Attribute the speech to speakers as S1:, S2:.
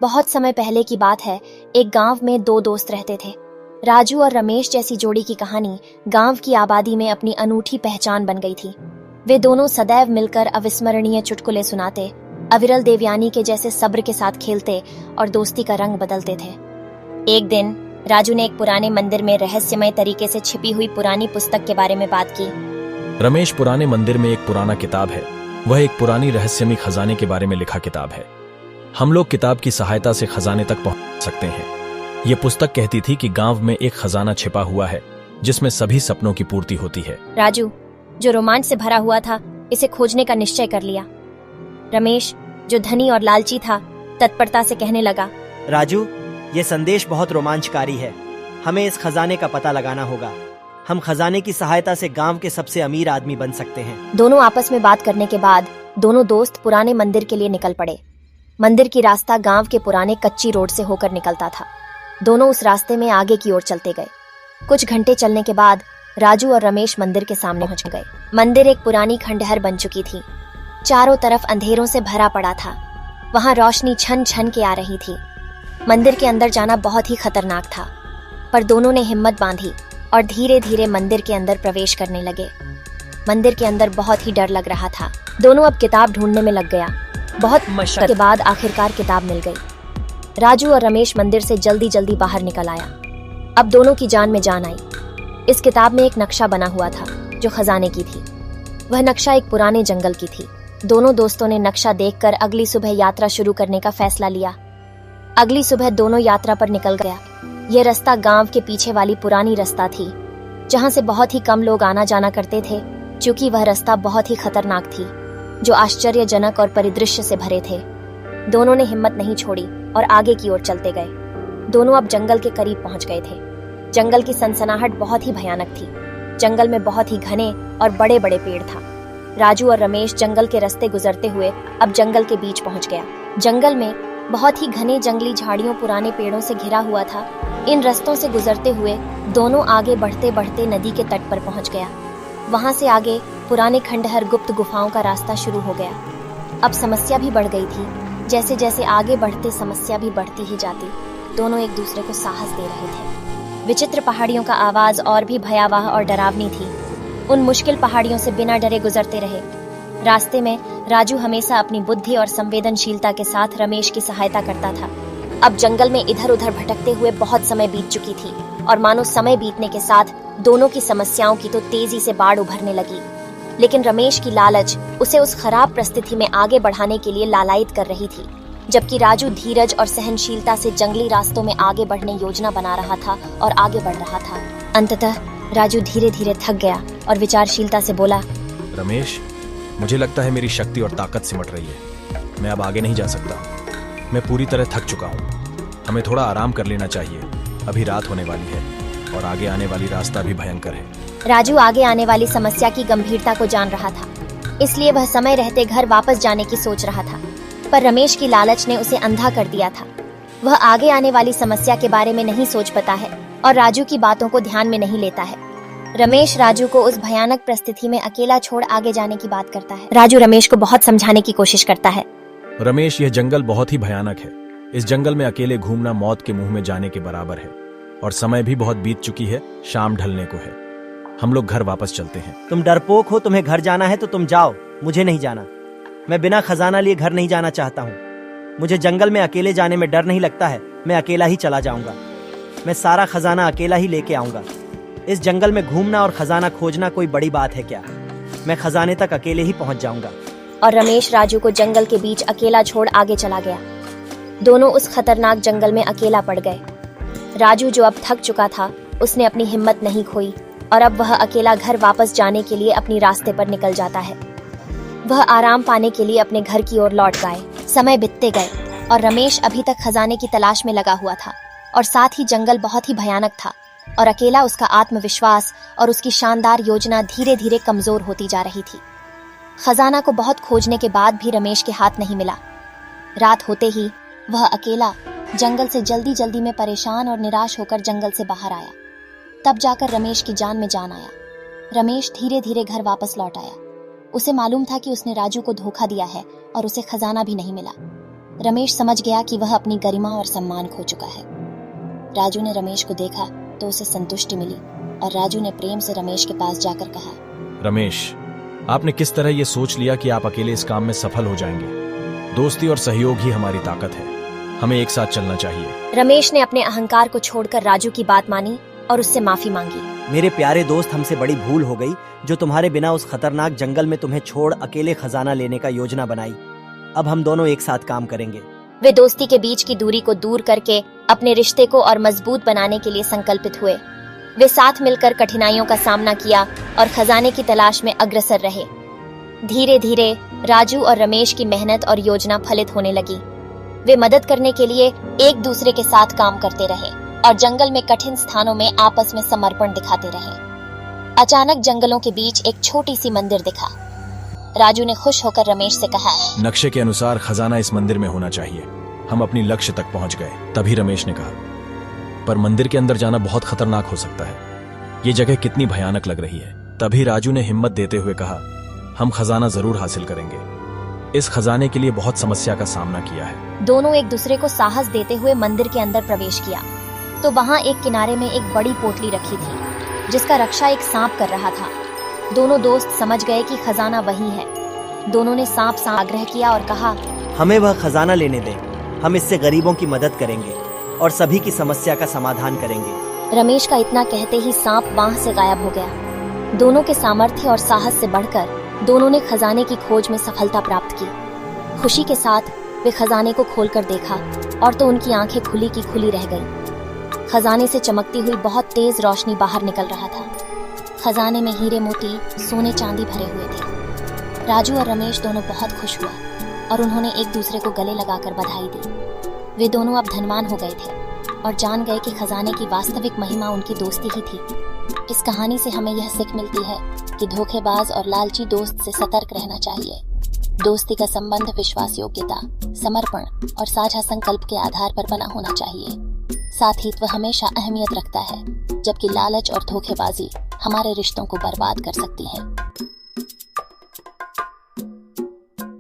S1: बहुत समय पहले की बात है। एक गांव में दो दोस्त रहते थे। राजू और रमेश जैसी जोड़ी की कहानी गांव की आबादी में अपनी अनूठी पहचान बन गई थी। वे दोनों सदैव मिलकर अविस्मरणीय चुटकुले सुनाते, अविरल देवयानी के जैसे सब्र के साथ खेलते और दोस्ती का रंग बदलते थे। एक दिन राजू ने एक पुराने मंदिर में रहस्यमय तरीके से छिपी हुई पुरानी पुस्तक के बारे में बात की।
S2: रमेश, पुराने मंदिर में एक पुराना किताब है। वह एक पुरानी रहस्यमय खजाने के बारे में लिखा किताब है। हम लोग किताब की सहायता से खजाने तक पहुंच सकते हैं। ये पुस्तक कहती थी कि गांव में एक खजाना छिपा हुआ है जिसमें सभी सपनों की पूर्ति होती है।
S1: राजू, जो रोमांच से भरा हुआ था, इसे खोजने का निश्चय कर लिया। रमेश, जो धनी और लालची था, तत्परता से कहने लगा,
S3: राजू, ये संदेश बहुत रोमांचकारी है। हमें इस खजाने का पता लगाना होगा। हम खजाने की सहायता से गांव के सबसे अमीर आदमी बन सकते हैं।
S1: दोनों आपस में बात करने के बाद दोनों दोस्त पुराने मंदिर के लिए निकल पड़े। मंदिर की रास्ता गांव के पुराने कच्ची रोड से होकर निकलता था। दोनों उस रास्ते में आगे की ओर चलते गए। कुछ घंटे चलने के बाद राजू और रमेश मंदिर के सामने पहुंच गए। मंदिर एक पुरानी खंडहर बन चुकी थी। चारों तरफ अंधेरों से भरा पड़ा था। वहां रोशनी छन छन के आ रही थी। मंदिर के अंदर जाना बहुत ही खतरनाक था, पर दोनों ने हिम्मत बांधी और धीरे धीरे मंदिर के अंदर प्रवेश करने लगे। मंदिर के अंदर बहुत ही डर लग रहा था। दोनों अब किताब ढूंढने में लग गया। बहुत मशक्कत के बाद आखिरकार किताब मिल गई। राजू और रमेश मंदिर से जल्दी जल्दी बाहर निकल आया। अब दोनों की जान में जान आई। इस किताब में एक नक्शा बना हुआ था जो खजाने की थी। वह नक्शा एक पुराने जंगल की थी। दोनों दोस्तों ने नक्शा देखकर अगली सुबह यात्रा शुरू करने का फैसला लिया। अगली सुबह दोनों यात्रा पर निकल गया। यह रास्ता गांव के पीछे वाली पुरानी रास्ता थी, जहां से बहुत ही कम लोग आना जाना करते थे, क्योंकि वह रास्ता बहुत ही खतरनाक थी, जो आश्चर्यजनक और परिदृश्य से भरे थे। दोनों ने हिम्मत नहीं छोड़ी और आगे की ओर चलते गए। दोनों अब जंगल के करीब पहुंच गए थे। जंगल की सनसनाहट बहुत ही भयानक थी। जंगल में बहुत ही घने और बड़े बड़े पेड़ था। राजू और रमेश जंगल के रास्ते गुजरते हुए अब जंगल के बीच पहुंच गया। जंगल में बहुत ही घने जंगली झाड़ियों पुराने पेड़ों से घिरा हुआ था। इन रास्तों से गुजरते हुए दोनों आगे बढ़ते बढ़ते नदी के तट पर पहुंच गया। वहां से आगे पुराने खंडहर गुप्त गुफाओं का रास्ता शुरू हो गया। अब समस्या भी बढ़ गई थी। जैसे जैसे आगे बढ़ते समस्या भी बढ़ती ही जाती। दोनों एक दूसरे को साहस दे रहे थे। विचित्र पहाड़ियों का आवाज और भी भयावह और डरावनी थी। उन मुश्किल पहाड़ियों से बिना डरे गुजरते रहे। रास्ते में राजू हमेशा अपनी बुद्धि और संवेदनशीलता के साथ रमेश की सहायता करता था। अब जंगल में इधर उधर भटकते हुए बहुत समय बीत चुकी थी और मानो समय बीतने के साथ दोनों की समस्याओं की तो तेजी से बाढ़ उभरने लगी। लेकिन रमेश की लालच उसे उस खराब परिस्थिति में आगे बढ़ाने के लिए लालायित कर रही थी, जबकि राजू धीरज और सहनशीलता से जंगली रास्तों में आगे बढ़ने योजना बना रहा था और आगे बढ़ रहा था। अंततः राजू धीरे धीरे थक गया और विचारशीलता से बोला,
S2: रमेश, मुझे लगता है मेरी शक्ति और ताकत सिमट रही है। मैं अब आगे नहीं जा सकता। मैं पूरी तरह थक चुका हूँ। हमें थोड़ा आराम कर लेना चाहिए। अभी रात होने वाली है और आगे आने वाली रास्ता भी भयंकर है।
S1: राजू आगे आने वाली समस्या की गंभीरता को जान रहा था, इसलिए वह समय रहते घर वापस जाने की सोच रहा था। पर रमेश की लालच ने उसे अंधा कर दिया था। वह आगे आने वाली समस्या के बारे में नहीं सोच पाता है और राजू की बातों को ध्यान में नहीं लेता है। रमेश राजू को उस भयानक परिस्थिति में अकेला छोड़ आगे जाने की बात करता है। राजू रमेश को बहुत समझाने की कोशिश करता है।
S2: रमेश, यह जंगल बहुत ही भयानक है। इस जंगल में अकेले घूमना मौत के मुंह में जाने के बराबर है और समय भी बहुत बीत चुकी है। शाम ढलने को है। हम लोग घर वापस चलते हैं।
S3: तुम डरपोक हो। तुम्हें घर जाना है तो तुम जाओ, मुझे नहीं जाना। मैं बिना खजाना लिए घर नहीं जाना चाहता हूँ। मुझे जंगल में अकेले जाने में डर नहीं लगता है। मैं अकेला ही चला जाऊंगा। मैं सारा खजाना अकेला ही लेके आऊंगा। इस जंगल में घूमना और खजाना खोजना कोई बड़ी बात है क्या? मैं खजाने तक अकेले ही पहुंच जाऊंगा।
S1: और रमेश राजू को जंगल के बीच अकेला छोड़ आगे चला गया। दोनों उस खतरनाक जंगल में अकेला पड़ गए। राजू, जो अब थक चुका था, उसने अपनी हिम्मत नहीं खोई और अब वह अकेला घर वापस जाने के लिए अपनी रास्ते पर निकल जाता है। वह आराम पाने के लिए अपने घर की ओर लौट गए। समय बीतते गए और रमेश अभी तक खजाने की तलाश में लगा हुआ था और साथ ही जंगल बहुत ही भयानक था और अकेला उसका आत्मविश्वास और उसकी शानदार योजना धीरे धीरे कमजोर होती जा रही थी। खजाना को बहुत खोजने के बाद भी रमेश के हाथ नहीं मिला। रात होते ही वह अकेला जंगल से जल्दी जल्दी में परेशान और निराश होकर जंगल से बाहर आया। तब जाकर रमेश की जान में जान आया। रमेश धीरे धीरे घर वापस लौट आया। उसे मालूम था कि उसने राजू को धोखा दिया है और उसे खजाना भी नहीं मिला। रमेश समझ गया कि वह अपनी गरिमा और सम्मान खो चुका है। राजू ने रमेश को देखा तो उसे संतुष्टि मिली और राजू ने प्रेम से रमेश के पास जाकर कहा,
S2: रमेश, आपने किस तरह ये सोच लिया कि आप अकेले इस काम में सफल हो जाएंगे? दोस्ती और सहयोग ही हमारी ताकत है। हमें एक साथ चलना चाहिए।
S1: रमेश ने अपने अहंकार को छोड़कर राजू की बात मानी और उससे माफी मांगी।
S3: मेरे प्यारे दोस्त, हमसे बड़ी भूल हो गई जो तुम्हारे बिना उस खतरनाक जंगल में तुम्हें छोड़ अकेले खजाना लेने का योजना बनाई। अब हम दोनों एक साथ काम करेंगे।
S1: वे दोस्ती के बीच की दूरी को दूर करके अपने रिश्ते को और मजबूत बनाने के लिए संकल्पित हुए। वे साथ मिलकर कठिनाइयों का सामना किया और खजाने की तलाश में अग्रसर रहे। धीरे धीरे राजू और रमेश की मेहनत और योजना फलित होने लगी। वे मदद करने के लिए एक दूसरे के साथ काम करते रहे और जंगल में कठिन स्थानों में आपस में समर्पण दिखाते रहे। अचानक जंगलों के बीच एक छोटी सी मंदिर दिखा। राजू ने खुश होकर रमेश से कहा,
S2: नक्शे के अनुसार खजाना इस मंदिर में होना चाहिए। हम अपनी लक्ष्य तक पहुंच गए। तभी रमेश ने कहा, पर मंदिर के अंदर जाना बहुत खतरनाक हो सकता है। ये जगह कितनी भयानक लग रही है। तभी राजू ने हिम्मत देते हुए कहा, हम खजाना जरूर हासिल करेंगे। इस खजाने के लिए बहुत समस्या का सामना किया है।
S1: दोनों एक दूसरे को साहस देते हुए मंदिर के अंदर प्रवेश किया तो वहां एक किनारे में एक बड़ी पोटली रखी थी जिसका रक्षा एक सांप कर रहा था। दोनों दोस्त समझ गए कि खजाना वही है। दोनों ने सांप से आग्रह किया और कहा,
S3: हमें वह खजाना लेने दें। हम इससे गरीबों की मदद करेंगे और सभी की समस्या का समाधान करेंगे।
S1: रमेश का इतना कहते ही सांप वहां से गायब हो गया। दोनों के सामर्थ्य और साहस से बढ़कर दोनों ने खजाने की खोज में सफलता प्राप्त की। खुशी के साथ वे खजाने को खोलकर देखा और तो उनकी आंखें खुली की खुली रह गईं। खजाने से चमकती हुई बहुत तेज रोशनी बाहर निकल रहा था। खजाने में हीरे मोती, सोने चांदी भरे हुए थे। राजू और रमेश दोनों बहुत खुश हुआ और उन्होंने एक दूसरे को गले लगाकर बधाई दी। वे दोनों अब धनवान हो गए थे और जान गए कि खजाने की वास्तविक महिमा उनकी दोस्ती ही थी। इस कहानी से हमें यह सीख मिलती है कि धोखेबाज और लालची दोस्त से सतर्क रहना चाहिए। दोस्ती का संबंध विश्वास योग्यता, समर्पण और साझा संकल्प के आधार पर बना होना चाहिए। साथीत्व हमेशा अहमियत रखता है, जबकि लालच और धोखेबाजी हमारे रिश्तों को बर्बाद कर सकती है।